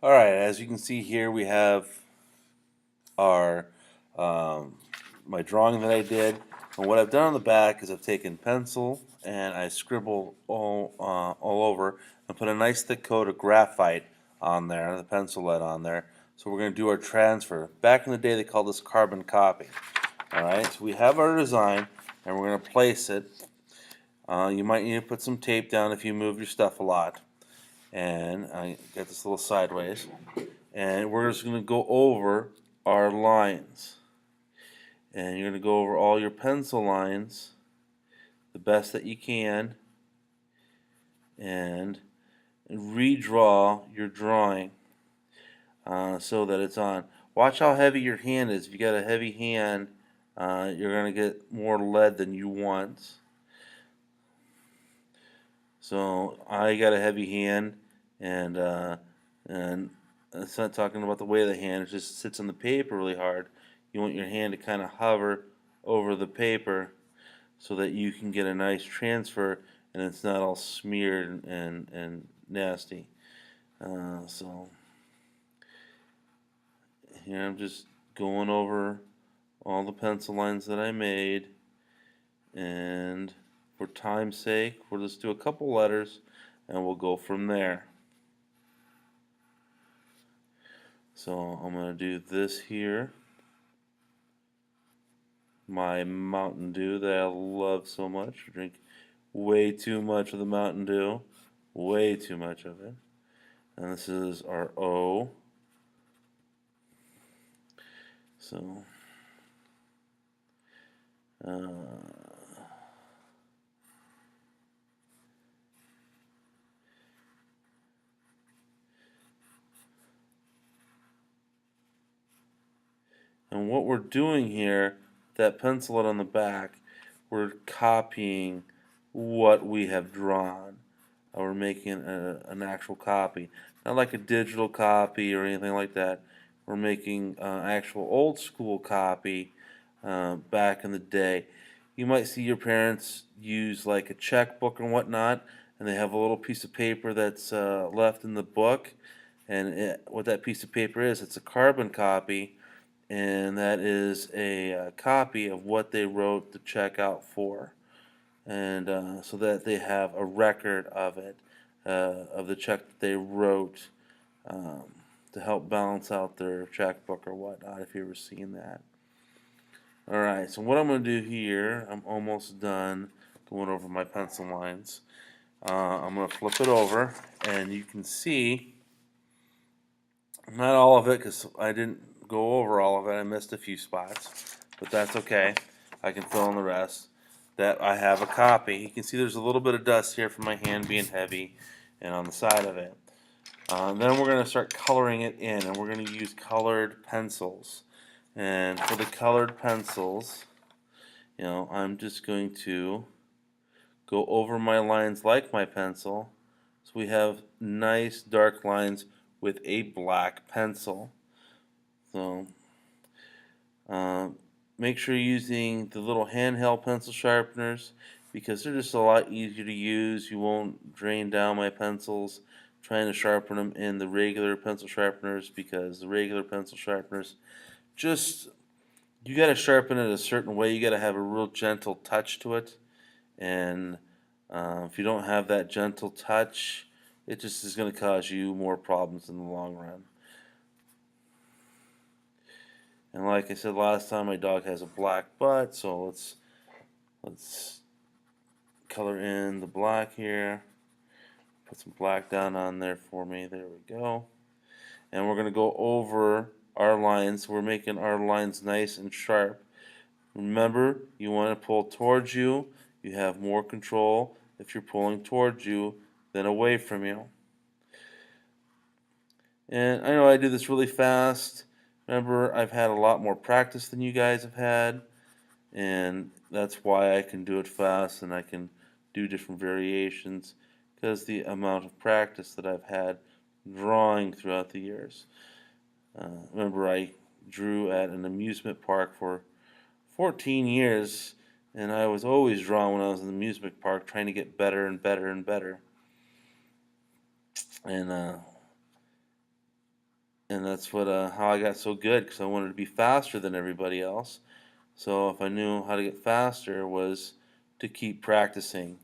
Alright, as you can see here, we have our my drawing that I did. And what I've done on the back is I've taken pencil and I scribbled all over and put a nice thick coat of graphite on there, the pencil lead on there. So we're going to do our transfer. Back in the day, they called this carbon copy. Alright, so we have our design and we're going to place it. You might need to put some tape down if you move your stuff a lot. And I got this little sideways. And we're just going to go over our lines. And you're going to go over all your pencil lines the best that you can and redraw your drawing so that it's on. Watch how heavy your hand is. If you got a heavy hand, you're going to get more lead than you want. So I got a heavy hand, and it's not talking about the weight of the hand. It just sits on the paper really hard. You want your hand to kind of hover over the paper so that you can get a nice transfer and it's not all smeared and nasty. So here I'm just going over all the pencil lines that I made, and for time's sake we'll just do a couple letters and we'll go from there. So I'm going to do this here, my Mountain Dew that I love so much. I drink way too much of the Mountain Dew, way too much of it. And this is our O. So and what we're doing here, that pencil on the back, we're copying what we have drawn. We're making an actual copy, not like a digital copy or anything like that. We're making actual old school copy back in the day. You might see your parents use like a checkbook and whatnot, and they have a little piece of paper that's left in the book, and what that piece of paper is, it's a carbon copy, and that is a copy of what they wrote the check out for, and so that they have a record of it, of the check that they wrote um, to help balance out their checkbook or whatnot, if you've ever seen that. Alright, so what I'm going to do here, I'm almost done going over my pencil lines. I'm going to flip it over, and you can see, not all of it because I didn't go over all of it. I missed a few spots, but that's okay. I can fill in the rest. That I have a copy. You can see there's a little bit of dust here from my hand being heavy and on the side of it. Then we're going to start coloring it in, and we're going to use colored pencils. And for the colored pencils, I'm just going to go over my lines like my pencil. So we have nice dark lines with a black pencil. So make sure you're using the little handheld pencil sharpeners because they're just a lot easier to use. You won't drain down my pencils trying to sharpen them in the regular pencil sharpeners, because the regular pencil sharpeners just, you got to sharpen it a certain way. You got to have a real gentle touch to it, and if you don't have that gentle touch, it just is going to cause you more problems in the long run. And like I said last time, my dog has a black butt, so let's color in the black here. Put some black down on there for me. There we go. And we're going to go over our lines. We're making our lines nice and sharp. Remember, you want to pull towards you. You have more control if you're pulling towards you than away from you. And I know I do this really fast. Remember, I've had a lot more practice than you guys have had, and that's why I can do it fast and I can do different variations, because the amount of practice that I've had drawing throughout the years. Remember, I drew at an amusement park for 14 years, and I was always drawing when I was in the amusement park, trying to get better and better and better. And And that's what how I got so good, because I wanted to be faster than everybody else. So if I knew how to get faster was to keep practicing.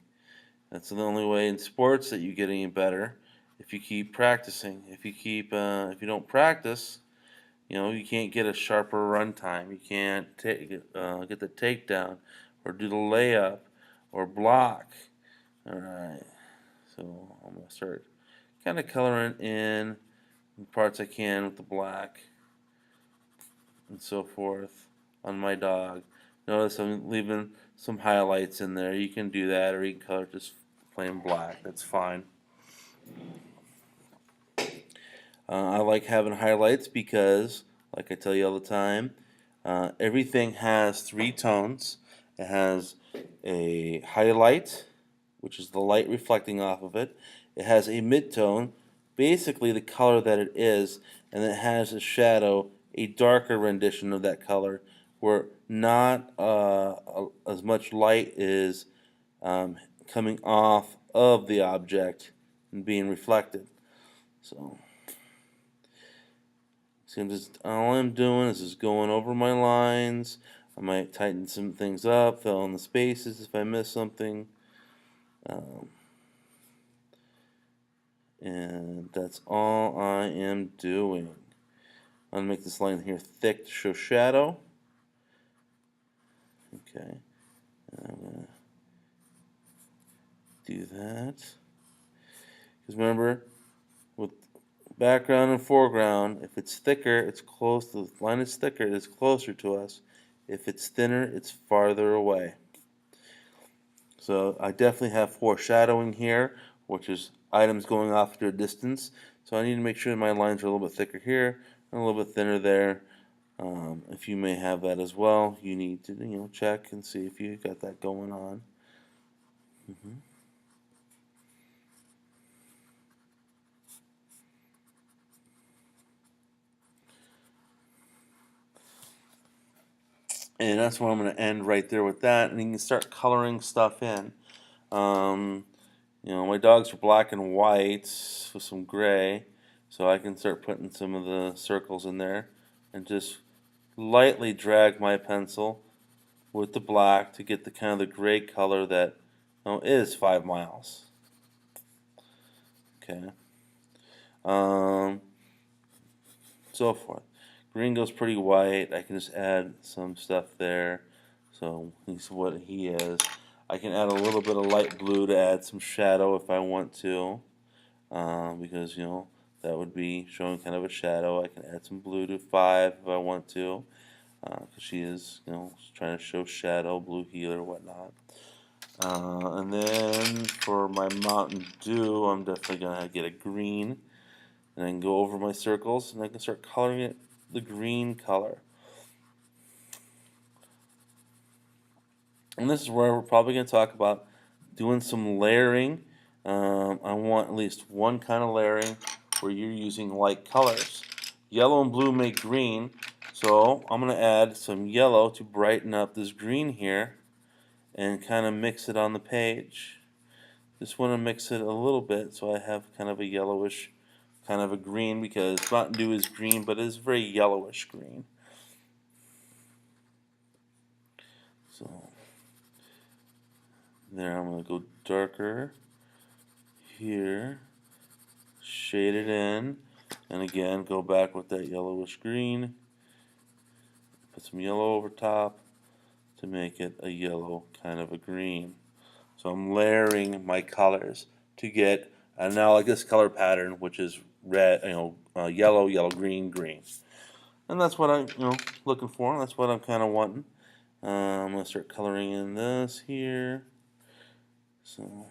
That's the only way in sports that you get any better. If you keep practicing, if you don't practice, you can't get a sharper run time. You can't get the takedown, or do the layup, or block. All right. So I'm gonna start kind of coloring in the parts I can with the black and so forth on my dog. Notice I'm leaving some highlights in there. You can do that, or you can color just plain black. That's fine. I like having highlights because, like I tell you all the time, everything has three tones. It has a highlight, which is the light reflecting off of it. It has a midtone, basically the color that it is, and it has a shadow, a darker rendition of that color, where not as much light is coming off of the object and being reflected. So. See, all I'm doing is just going over my lines. I might tighten some things up, fill in the spaces if I miss something. Um, and that's all I am doing. I'm going to make this line here thick to show shadow. Okay. And I'm going to do that. Because remember, with background and foreground, if it's thicker, it's close. The line is thicker, it's closer to us. If it's thinner, it's farther away. So I definitely have foreshadowing here, which is items going off to a distance. So I need to make sure my lines are a little bit thicker here and a little bit thinner there. If you may have that as well, you need to check and see if you got that going on. Mm-hmm. And that's where I'm going to end right there with that. And you can start coloring stuff in. Um, my dogs are black and white with some gray, so I can start putting some of the circles in there and just lightly drag my pencil with the black to get the kind of the gray color that is 5 miles. Okay. Um, so forth. Green goes pretty white. I can just add some stuff there. So he's what he is. I can add a little bit of light blue to add some shadow if I want to, because that would be showing kind of a shadow. I can add some blue to 5 if I want to, because she is trying to show shadow, blue healer, whatnot. And then for my Mountain Dew, I'm definitely gonna get a green, and I can go over my circles and I can start coloring it the green color. And this is where we're probably going to talk about doing some layering. I want at least one kind of layering where you're using light colors. Yellow and blue make green, so I'm going to add some yellow to brighten up this green here and kind of mix it on the page. Just want to mix it a little bit so I have kind of a yellowish kind of a green, because Mountain Dew is green, but it is very yellowish green. So there, I'm going to go darker here, shade it in, and again go back with that yellowish green, put some yellow over top to make it a yellow kind of a green. So I'm layering my colors to get analogous color pattern, which is red, yellow, yellow, green, green. And that's what I'm looking for. That's what I'm kind of wanting. I'm going to start coloring in this here. So,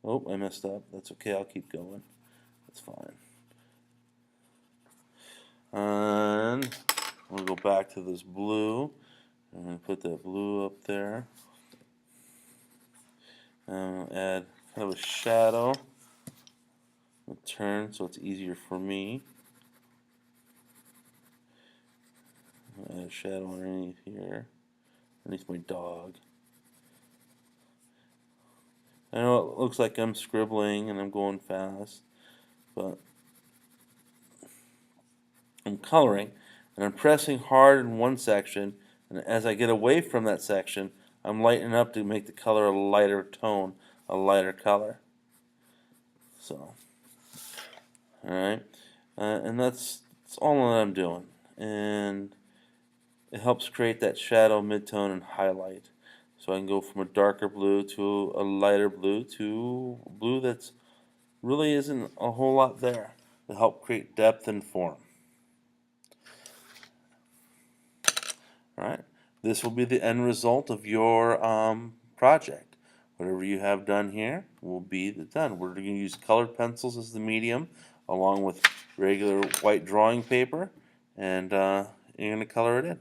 oh, I messed up. That's okay. I'll keep going. That's fine. And I'm going to go back to this blue. I'm going to put that blue up there. And I'm going to add kind of a shadow. I'll turn so it's easier for me. I'll add a shadow underneath here, underneath my dog. I know it looks like I'm scribbling and I'm going fast, but I'm coloring, and I'm pressing hard in one section, and as I get away from that section, I'm lightening up to make the color a lighter tone, a lighter color. So, alright, and that's all that I'm doing. And it helps create that shadow, midtone, and highlight. So I can go from a darker blue to a lighter blue to blue that's really isn't a whole lot there to help create depth and form. Right? This will be the end result of your project. Whatever you have done here will be done. We're going to use colored pencils as the medium, along with regular white drawing paper, and you're going to color it in.